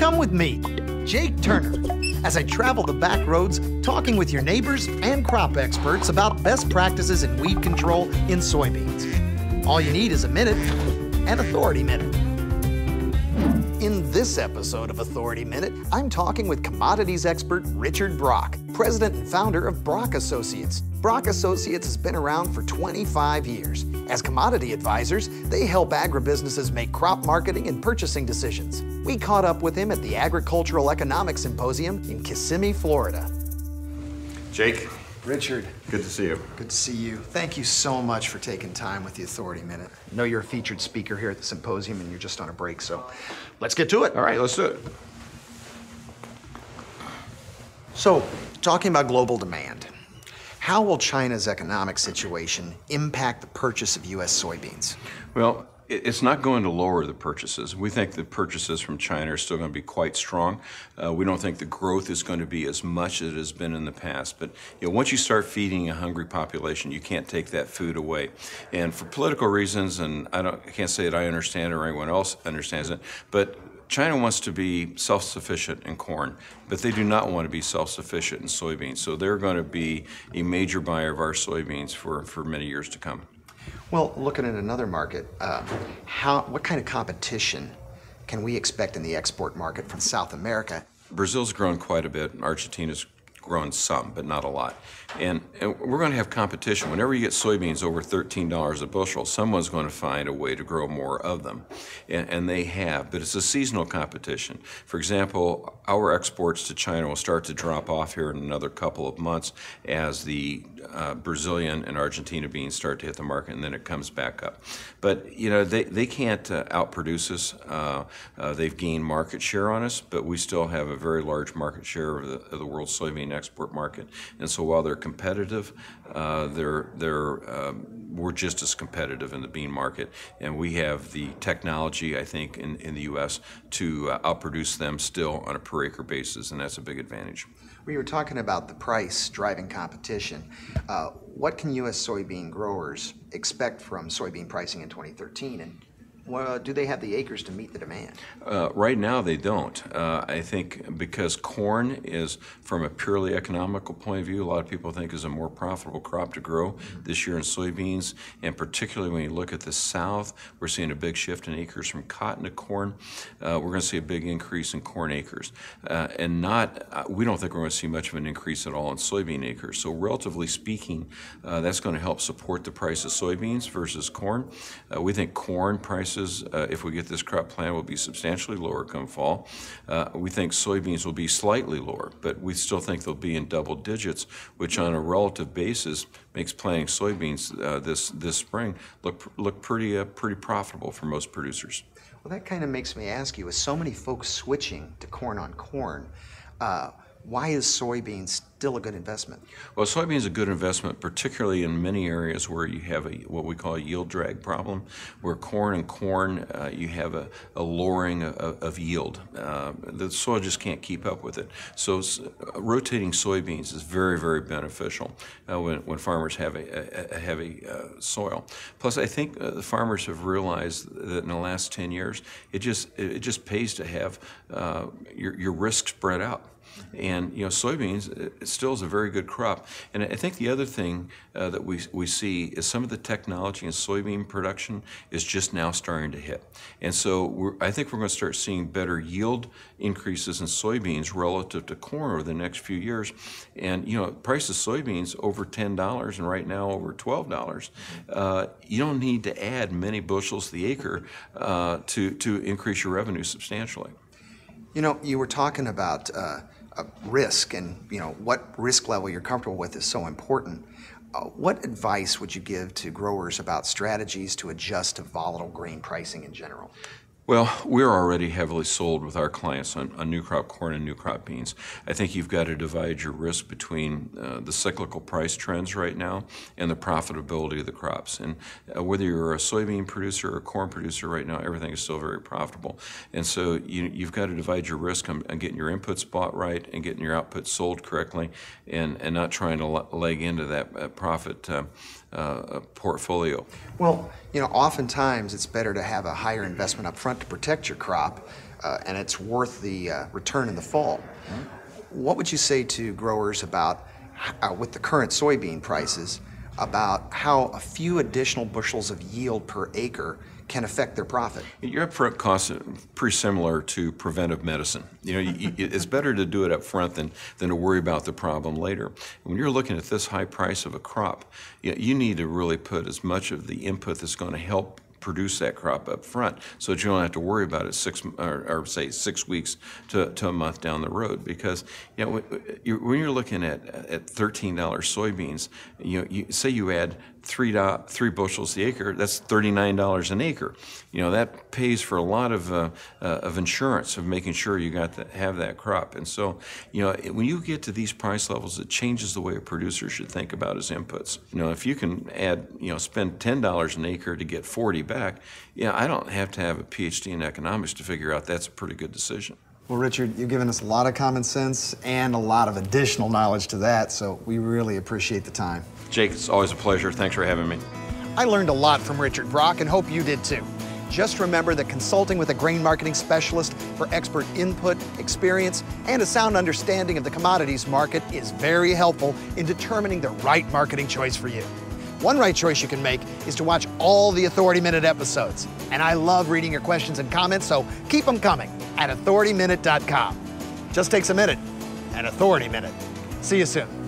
Come with me, Jake Turner, as I travel the back roads talking with your neighbors and crop experts about best practices in weed control in soybeans. All you need is a minute, an Authority Minute. In this episode of Authority Minute, I'm talking with commodities expert Richard Brock, president and founder of Brock Associates. Brock Associates has been around for 25 years. As commodity advisors, they help agribusinesses make crop marketing and purchasing decisions. We caught up with him at the Agricultural Economic Symposium in Kissimmee, Florida. Jake. Richard. Good to see you. Good to see you. Thank you so much for taking time with the Authority Minute. I know you're a featured speaker here at the symposium and you're just on a break, so let's get to it. All right, let's do it. So, talking about global demand, how will China's economic situation impact the purchase of U.S. soybeans? Well, it's not going to lower the purchases. We think the purchases from China are still going to be quite strong. We don't think the growth is going to be as much as it has been in the past. But once you start feeding a hungry population, you can't take that food away. And for political reasons, and I can't say that I understand it or anyone else understands it, but China wants to be self-sufficient in corn, but they do not want to be self-sufficient in soybeans. So they're going to be a major buyer of our soybeans for many years to come. Well, looking at another market, what kind of competition can we expect in the export market from South America? Brazil's grown quite a bit. Argentina's grown some, but not a lot. And we're going to have competition. Whenever you get soybeans over $13 a bushel, someone's going to find a way to grow more of them. And they have, but it's a seasonal competition. For example, our exports to China will start to drop off here in another couple of months as the Brazilian and Argentina beans start to hit the market, and then it comes back up. But they can't outproduce us. They've gained market share on us, but we still have a very large market share of the world soybean export market. And so while they're competitive, we're just as competitive in the bean market, and we have the technology, I think, in the U.S. to outproduce them still on a per acre basis, and that's a big advantage. We were talking about the price driving competition. What can U.S. soybean growers expect from soybean pricing in 2013, and do they have the acres to meet the demand? Right now they don't. I think because corn is, from a purely economical point of view, a lot of people think is a more profitable crop to grow this year in soybeans, and particularly when you look at the South, we're seeing a big shift in acres from cotton to corn. We're going to see a big increase in corn acres, and we don't think we're going to see much of an increase at all in soybean acres. So relatively speaking, that's going to help support the price of soybeans versus corn. We think corn prices, if we get this crop planted, will be substantially lower come fall. We think soybeans will be slightly lower, but we still think they'll be in double digits, which on a relative basis makes planting soybeans this spring look pretty profitable for most producers. Well, that kind of makes me ask you, with so many folks switching to corn on corn, why is soybeans still a good investment? Well, soybeans is a good investment, particularly in many areas where you have what we call a yield drag problem, where corn, you have a lowering of yield. The soil just can't keep up with it. So rotating soybeans is very, very beneficial when farmers have a heavy soil. Plus, I think the farmers have realized that in the last 10 years, it just pays to have your risk spread out. And soybeans, it still is a very good crop. And I think the other thing that we see is some of the technology in soybean production is just now starting to hit. And so I think we're going to start seeing better yield increases in soybeans relative to corn over the next few years. And price of soybeans over $10 and right now over $12. You don't need to add many bushels to the acre to increase your revenue substantially. You were talking about risk, and what risk level you're comfortable with is so important. What advice would you give to growers about strategies to adjust to volatile grain pricing in general? Well, we're already heavily sold with our clients on new crop corn and new crop beans. I think you've got to divide your risk between the cyclical price trends right now and the profitability of the crops. And whether you're a soybean producer or a corn producer right now, everything is still very profitable. And so you've got to divide your risk on getting your inputs bought right and getting your outputs sold correctly, and not trying to leg into that profit portfolio. Well, oftentimes it's better to have a higher investment up front to protect your crop and it's worth the return in the fall. What would you say to growers about, with the current soybean prices, about how a few additional bushels of yield per acre can affect their profit? Your upfront costs are pretty similar to preventive medicine. It's better to do it up front than to worry about the problem later. When you're looking at this high price of a crop, you need to really put as much of the input that's going to help produce that crop up front, so that you don't have to worry about it say 6 weeks to a month down the road. Because when you're looking at $13 soybeans, you say you add 3 bushels the acre, that's $39 an acre. That pays for a lot of insurance of making sure you have that crop. And so when you get to these price levels, it changes the way a producer should think about his inputs. If you can spend $10 an acre to get 40 back, I don't have to have a PhD in economics to figure out that's a pretty good decision. Well, Richard, you've given us a lot of common sense and a lot of additional knowledge to that, so we really appreciate the time. Jake, it's always a pleasure. Thanks for having me. I learned a lot from Richard Brock and hope you did too. Just remember that consulting with a grain marketing specialist for expert input, experience, and a sound understanding of the commodities market is very helpful in determining the right marketing choice for you. One right choice you can make is to watch all the Authority Minute episodes. And I love reading your questions and comments, so keep them coming at authorityminute.com. Just takes a minute. An Authority Minute. See you soon.